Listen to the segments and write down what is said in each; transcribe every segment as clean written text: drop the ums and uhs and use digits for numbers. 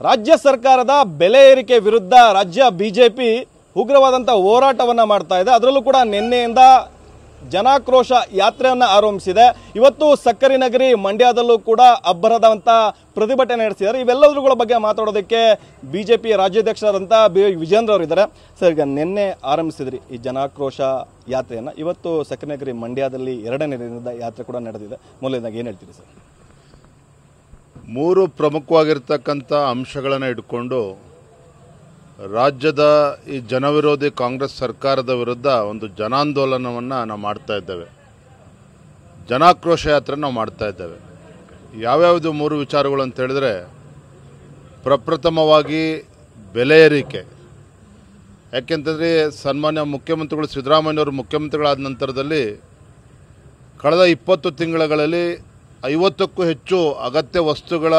ರಾಜ್ಯ ಸರ್ಕಾರದ ಬೆಲೆ ಏರಿಕೆ ವಿರುದ್ಧ ರಾಜ್ಯ ಬಿಜೆಪಿ ಉಗ್ರವಾದಂಥ ಹೋರಾಟವನ್ನು ಮಾಡ್ತಾ ಇದೆ. ಅದರಲ್ಲೂ ಕೂಡ ನಿನ್ನೆಯಿಂದ ಜನಾಕ್ರೋಶ ಯಾತ್ರೆಯನ್ನು ಆರಂಭಿಸಿದೆ. ಇವತ್ತು ಸಕ್ಕರೆ ನಗರಿ ಮಂಡ್ಯದಲ್ಲೂ ಕೂಡ ಅಬ್ಬರದಂಥ ಪ್ರತಿಭಟನೆ ನಡೆಸಿದ್ದಾರೆ. ಇವೆಲ್ಲದರ ಬಗ್ಗೆ ಮಾತಾಡೋದಕ್ಕೆ ಬಿಜೆಪಿ ರಾಜ್ಯಾಧ್ಯಕ್ಷರಾದಂಥ ವಿಜೇಂದ್ರ ಅವರು ಇದ್ದಾರೆ. ಸರ್, ಈಗ ನಿನ್ನೆ ಆರಂಭಿಸಿದ್ರಿ ಈ ಜನಾಕ್ರೋಶ ಯಾತ್ರೆಯನ್ನು. ಇವತ್ತು ಸಕ್ಕರೆ ನಗರಿ ಮಂಡ್ಯದಲ್ಲಿ 2ನೇ ದಿನದ ಯಾತ್ರೆ ಕೂಡ ನಡೆದಿದೆ. ಮೊದಲನೇದಾಗಿ ಏನು ಹೇಳ್ತೀರಿ ಸರ್? 3 ಪ್ರಮುಖವಾಗಿರ್ತಕ್ಕಂಥ ಅಂಶಗಳನ್ನು ಇಟ್ಕೊಂಡು ರಾಜ್ಯದ ಈ ಜನವಿರೋಧಿ ಕಾಂಗ್ರೆಸ್ ಸರ್ಕಾರದ ವಿರುದ್ಧ ಒಂದು ಜನಾಂದೋಲನವನ್ನು ನಾವು ಮಾಡ್ತಾ ಇದ್ದೇವೆ. ಜನಾಕ್ರೋಶ ಯಾತ್ರೆ ನಾವು ಮಾಡ್ತಾ ಇದ್ದೇವೆ. ಯಾವ್ಯಾವುದು 3 ವಿಚಾರಗಳು ಅಂತ ಹೇಳಿದ್ರೆ, ಪ್ರಪ್ರಥಮವಾಗಿ ಬೆಲೆ ಏರಿಕೆ. ಯಾಕೆಂತಂದರೆ ಸನ್ಮಾನ್ಯ ಮುಖ್ಯಮಂತ್ರಿಗಳು ಸಿದ್ದರಾಮಯ್ಯವರು ಮುಖ್ಯಮಂತ್ರಿಗಳಾದ ನಂತರದಲ್ಲಿ ಕಳೆದ 20 ತಿಂಗಳಲ್ಲಿ 50ಕ್ಕೂ ಹೆಚ್ಚು ಅಗತ್ಯ ವಸ್ತುಗಳ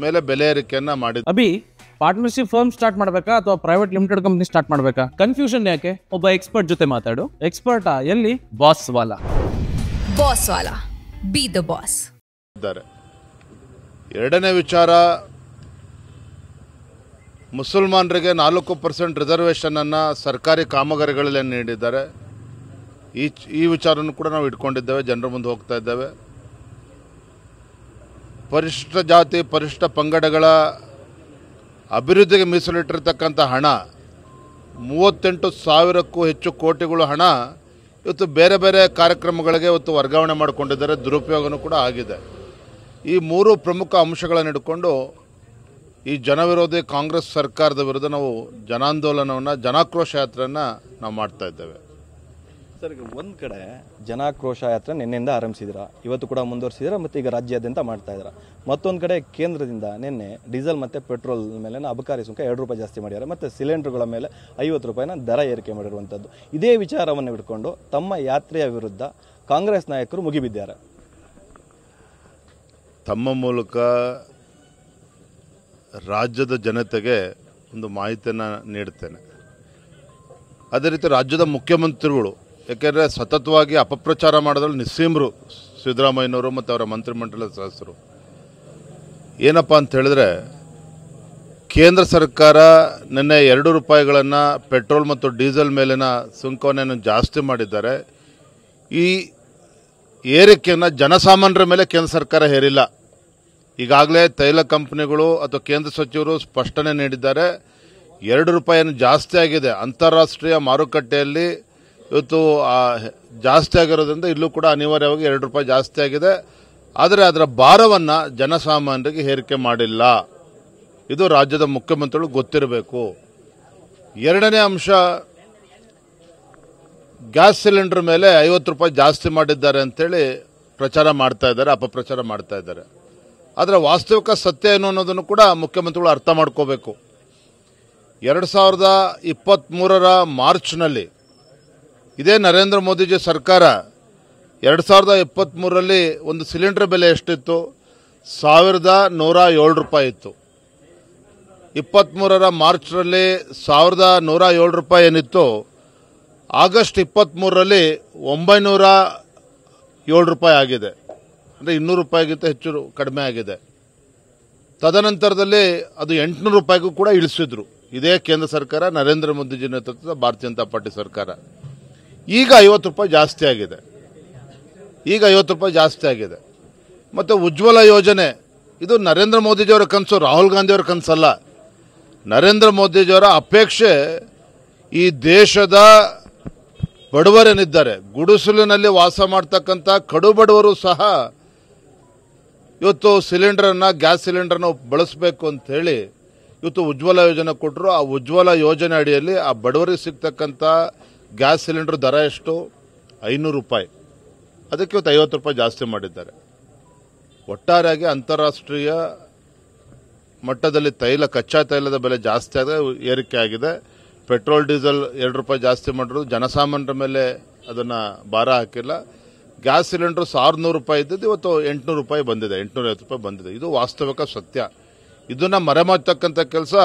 ಮೇಲೆ ಬೆಲೆ ಏರಿಕೆಯನ್ನ ಮಾಡಿದ್ರು. ಅಭಿ ಪಾರ್ಟ್ನರ್ಶಿಪ್ ಫರ್ಮ್ ಸ್ಟಾರ್ಟ್ ಮಾಡಬೇಕಾ ಅಥವಾ ಪ್ರೈವೇಟ್ ಲಿಮಿಟೆಡ್ ಕಂಪನಿ ಸ್ಟಾರ್ಟ್ ಮಾಡಬೇಕಾ? ಕನ್ಫ್ಯೂಷನ್ ಯಾಕೆ? ಒಬ್ಬ ಎಕ್ಸ್ಪರ್ಟ್ ಜೊತೆ ಮಾತಾಡು. ಎಕ್ಸ್ಪರ್ಟಾ? ಎಲ್ಲಿ? Boss Vala. Boss Vala, B the boss ಇದ್ದಾರೆ. 2ನೇ ವಿಚಾರ, ಮುಸಲ್ಮಾನರಿಗೆ 4% ರಿಸರ್ವೇಷನ್ ಅನ್ನ ಸರ್ಕಾರಿ ಕಾಮಗಾರಿಗಳಲ್ಲಿ ನೀಡಿದ್ದಾರೆ. ಈ ವಿಚಾರವನ್ನು ಕೂಡ ನಾವು ಇಟ್ಕೊಂಡಿದ್ದೇವೆ, ಜನರ ಮುಂದೆ ಹೋಗ್ತಾ ಇದ್ದೇವೆ. ಪರಿಶಿಷ್ಟ ಜಾತಿ ಪರಿಶಿಷ್ಟ ಪಂಗಡಗಳ ಅಭಿವೃದ್ಧಿಗೆ ಮೀಸಲಿಟ್ಟಿರ್ತಕ್ಕಂಥ ಹಣ 38,000ಕ್ಕೂ ಹೆಚ್ಚು ಕೋಟಿಗಳು ಹಣ ಇವತ್ತು ಬೇರೆ ಬೇರೆ ಕಾರ್ಯಕ್ರಮಗಳಿಗೆ ಇವತ್ತು ವರ್ಗಾವಣೆ ಮಾಡಿಕೊಂಡಿದ್ದಾರೆ. ದುರುಪಯೋಗನೂ ಕೂಡ ಆಗಿದೆ. ಈ 3 ಪ್ರಮುಖ ಅಂಶಗಳನ್ನು ಹಿಡ್ಕೊಂಡು ಈ ಜನವಿರೋಧಿ ಕಾಂಗ್ರೆಸ್ ಸರ್ಕಾರದ ವಿರುದ್ಧ ನಾವು ಜನಾಂದೋಲನವನ್ನು, ಜನಾಕ್ರೋಶ ಯಾತ್ರೆಯನ್ನು ನಾವು ಮಾಡ್ತಾ ಇದ್ದೇವೆ. ಸರ್, ಈಗ ಒಂದು ಕಡೆ ಜನಾಕ್ರೋಶ ಯಾತ್ರೆ ನಿನ್ನೆಯಿಂದ ಆರಂಭಿಸಿದಿರಾ, ಇವತ್ತು ಕೂಡ ಮುಂದುವರಿಸಿದಿರಾ, ಮತ್ತು ಈಗ ರಾಜ್ಯಾದ್ಯಂತ ಮಾಡ್ತಾ ಇದ್ದೀರಾ. ಮತ್ತೊಂದು ಕಡೆ ಕೇಂದ್ರದಿಂದ ನಿನ್ನೆ ಡೀಸೆಲ್ ಮತ್ತು ಪೆಟ್ರೋಲ್ ಮೇಲೆ ಅಬಕಾರಿ ಸುಂಕ 2 ರೂಪಾಯಿ ಜಾಸ್ತಿ ಮಾಡಿದ್ದಾರೆ, ಮತ್ತು ಸಿಲಿಂಡರ್ಗಳ ಮೇಲೆ 50 ರೂಪಾಯಿನ ದರ ಏರಿಕೆ ಮಾಡಿರುವಂಥದ್ದು. ಇದೇ ವಿಚಾರವನ್ನು ಹಿಡ್ಕೊಂಡು ತಮ್ಮ ಯಾತ್ರೆಯ ವಿರುದ್ಧ ಕಾಂಗ್ರೆಸ್ ನಾಯಕರು ಮುಗಿಬಿದ್ದಾರೆ. ತಮ್ಮ ಮೂಲಕ ರಾಜ್ಯದ ಜನತೆಗೆ ಒಂದು ಮಾಹಿತಿಯನ್ನು ನೀಡ್ತೇನೆ. ಅದೇ ರೀತಿ ರಾಜ್ಯದ ಮುಖ್ಯಮಂತ್ರಿಗಳು, ಯಾಕೆಂದರೆ ಸತತವಾಗಿ ಅಪಪ್ರಚಾರ ಮಾಡೋದ್ರಲ್ಲಿ ನಿಸ್ಸೀಮರು ಸಿದ್ದರಾಮಯ್ಯನವರು ಮತ್ತು ಅವರ ಮಂತ್ರಿಮಂಡಲದ ಸದಸ್ಯರು. ಏನಪ್ಪ ಅಂತ ಹೇಳಿದ್ರೆ, ಕೇಂದ್ರ ಸರ್ಕಾರ ನಿನ್ನೆ 2 ರೂಪಾಯಿಗಳನ್ನು ಪೆಟ್ರೋಲ್ ಮತ್ತು ಡೀಸೆಲ್ ಮೇಲಿನ ಸುಂಕವನ್ನು ಜಾಸ್ತಿ ಮಾಡಿದ್ದಾರೆ. ಈ ಏರಿಕೆಯನ್ನು ಜನಸಾಮಾನ್ಯರ ಮೇಲೆ ಕೇಂದ್ರ ಸರ್ಕಾರ ಹೇರಿಲ್ಲ. ಈಗಾಗಲೇ ತೈಲ ಕಂಪನಿಗಳು ಅಥವಾ ಕೇಂದ್ರ ಸಚಿವರು ಸ್ಪಷ್ಟನೆ ನೀಡಿದ್ದಾರೆ. 2 ರೂಪಾಯಿಯನ್ನು ಜಾಸ್ತಿ ಆಗಿದೆ. ಅಂತಾರಾಷ್ಟ್ರೀಯ ಮಾರುಕಟ್ಟೆಯಲ್ಲಿ ಇವತ್ತು ಜಾಸ್ತಿ ಆಗಿರೋದ್ರಿಂದ ಇಲ್ಲೂ ಕೂಡ ಅನಿವಾರ್ಯವಾಗಿ 2 ರೂಪಾಯಿ ಜಾಸ್ತಿ ಆಗಿದೆ. ಆದರೆ ಅದರ ಭಾರವನ್ನು ಜನಸಾಮಾನ್ಯರಿಗೆ ಹೇರಿಕೆ ಮಾಡಿಲ್ಲ. ಇದು ರಾಜ್ಯದ ಮುಖ್ಯಮಂತ್ರಿಗಳು ಗೊತ್ತಿರಬೇಕು. 2ನೇ ಅಂಶ, ಗ್ಯಾಸ್ ಸಿಲಿಂಡರ್ ಮೇಲೆ 50 ರೂಪಾಯಿ ಜಾಸ್ತಿ ಮಾಡಿದ್ದಾರೆ ಅಂತೇಳಿ ಪ್ರಚಾರ ಮಾಡ್ತಾ ಇದ್ದಾರೆ, ಅಪಪ್ರಚಾರ ಮಾಡ್ತಾ ಇದ್ದಾರೆ. ಆದರೆ ವಾಸ್ತವಿಕ ಸತ್ಯ ಏನು ಅನ್ನೋದನ್ನು ಕೂಡ ಮುಖ್ಯಮಂತ್ರಿಗಳು ಅರ್ಥ ಮಾಡ್ಕೋಬೇಕು. 2023 ಮಾರ್ಚ್ನಲ್ಲಿ ಇದೇ ನರೇಂದ್ರ ಮೋದಿಜಿ ಸರ್ಕಾರ 2023ರಲ್ಲಿ ಒಂದು ಸಿಲಿಂಡರ್ ಬೆಲೆ ಎಷ್ಟಿತ್ತು? 1,107 ರೂಪಾಯಿ ಇತ್ತು. 23 ಮಾರ್ಚ್ನಲ್ಲಿ 1,107 ರೂಪಾಯಿ ಏನಿತ್ತು, ಆಗಸ್ಟ್ 23ರಲ್ಲಿ 907 ರೂಪಾಯಿ ಆಗಿದೆ. ಅಂದರೆ 200 ರೂಪಾಯಿಗಿಂತ ಹೆಚ್ಚು ಕಡಿಮೆ ಆಗಿದೆ. ತದನಂತರದಲ್ಲಿ ಅದು 800 ರೂಪಾಯಿಗೂ ಕೂಡ ಇಳಿಸಿದ್ರು ಇದೇ ಕೇಂದ್ರ ಸರ್ಕಾರ, ನರೇಂದ್ರ ಮೋದಿಜಿ ನೇತೃತ್ವದ ಭಾರತೀಯ ಜನತಾ ಪಾರ್ಟಿ ಸರ್ಕಾರ. ಈಗ 50 ರೂಪಾಯಿ ಜಾಸ್ತಿ ಆಗಿದೆ. ಮತ್ತು ಉಜ್ವಲ ಯೋಜನೆ, ಇದು ನರೇಂದ್ರ ಮೋದಿಜಿಯವರ ಕನಸು, ರಾಹುಲ್ ಗಾಂಧಿಯವರ ಕನಸಲ್ಲ. ನರೇಂದ್ರ ಮೋದಿಜಿಯವರ ಅಪೇಕ್ಷೆ ಈ ದೇಶದ ಬಡವರೇನಿದ್ದಾರೆ, ಗುಡಿಸಲಿನಲ್ಲಿ ವಾಸ ಮಾಡ್ತಕ್ಕಂಥ ಕಡು ಬಡವರು ಸಹ ಇವತ್ತು ಗ್ಯಾಸ್ ಸಿಲಿಂಡರ್ನ ಬಳಸಬೇಕು ಅಂತ ಹೇಳಿ ಇವತ್ತು ಉಜ್ವಲ ಯೋಜನೆ ಕೊಟ್ಟರು. ಆ ಉಜ್ವಲ ಯೋಜನೆ ಅಡಿಯಲ್ಲಿ ಆ ಬಡವರಿಗೆ ಸಿಗ್ತಕ್ಕಂಥ ಗ್ಯಾಸ್ ಸಿಲಿಂಡರ್ ದರ ಎಷ್ಟು? 500 ರೂಪಾಯಿ. ಅದಕ್ಕೆ ಇವತ್ತು 50 ರೂಪಾಯಿ ಜಾಸ್ತಿ ಮಾಡಿದ್ದಾರೆ. ಒಟ್ಟಾರೆಯಾಗಿ ಅಂತಾರಾಷ್ಟ್ರೀಯ ಮಟ್ಟದಲ್ಲಿ ಕಚ್ಚಾ ತೈಲದ ಬೆಲೆ ಜಾಸ್ತಿ ಏರಿಕೆ ಆಗಿದೆ. ಪೆಟ್ರೋಲ್ ಡೀಸೆಲ್ 2 ರೂಪಾಯಿ ಜಾಸ್ತಿ ಮಾಡಿದ್ರು, ಜನಸಾಮಾನ್ಯರ ಮೇಲೆ ಅದನ್ನು ಭಾರ ಹಾಕಿಲ್ಲ. ಗ್ಯಾಸ್ ಸಿಲಿಂಡರ್ 1,600 ರೂಪಾಯಿ ಇದ್ದದ್ದು ಇವತ್ತು 800 ರೂಪಾಯಿ ಬಂದಿದೆ, 850 ರೂಪಾಯಿ ಬಂದಿದೆ. ಇದು ವಾಸ್ತವಿಕ ಸತ್ಯ. ಇದನ್ನ ಮರೆಮಾಚತಕ್ಕಂಥ ಕೆಲಸ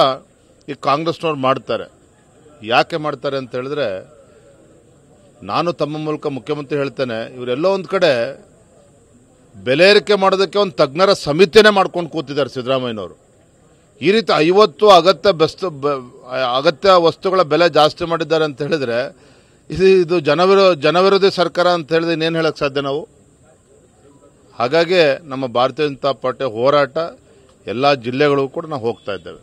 ಈ ಕಾಂಗ್ರೆಸ್ನವ್ರು ಮಾಡ್ತಾರೆ. ಯಾಕೆ ಮಾಡ್ತಾರೆ ಅಂತ ಹೇಳಿದ್ರೆ, ನಾನು ತಮ್ಮ ಮೂಲಕ ಮುಖ್ಯಮಂತ್ರಿ ಹೇಳ್ತೇನೆ, ಇವರೆಲ್ಲೋ ಒಂದು ಕಡೆ ಬೆಲೆ ಏರಿಕೆ ಮಾಡೋದಕ್ಕೆ ಒಂದು ತಜ್ಞರ ಸಮಿತಿಯನ್ನೇ ಮಾಡ್ಕೊಂಡು ಕೂತಿದ್ದಾರೆ ಸಿದ್ದರಾಮಯ್ಯನವರು. ಈ ರೀತಿ 50 ಅಗತ್ಯ ವಸ್ತುಗಳ ಬೆಲೆ ಜಾಸ್ತಿ ಮಾಡಿದ್ದಾರೆ ಅಂತ ಹೇಳಿದ್ರೆ ಇದು ಜನವಿರೋಧಿ ಸರ್ಕಾರ ಅಂತ ಹೇಳಿದ್ರೆ ಇನ್ನೇನು ಹೇಳಕ್ ಸಾಧ್ಯ ನಾವು? ಹಾಗಾಗಿ ನಮ್ಮ ಭಾರತೀಯ ಜನತಾ ಪಾರ್ಟಿ ಹೋರಾಟ ಎಲ್ಲ ಜಿಲ್ಲೆಗಳಿಗೂ ಕೂಡ ನಾವು ಹೋಗ್ತಾ ಇದ್ದೇವೆ.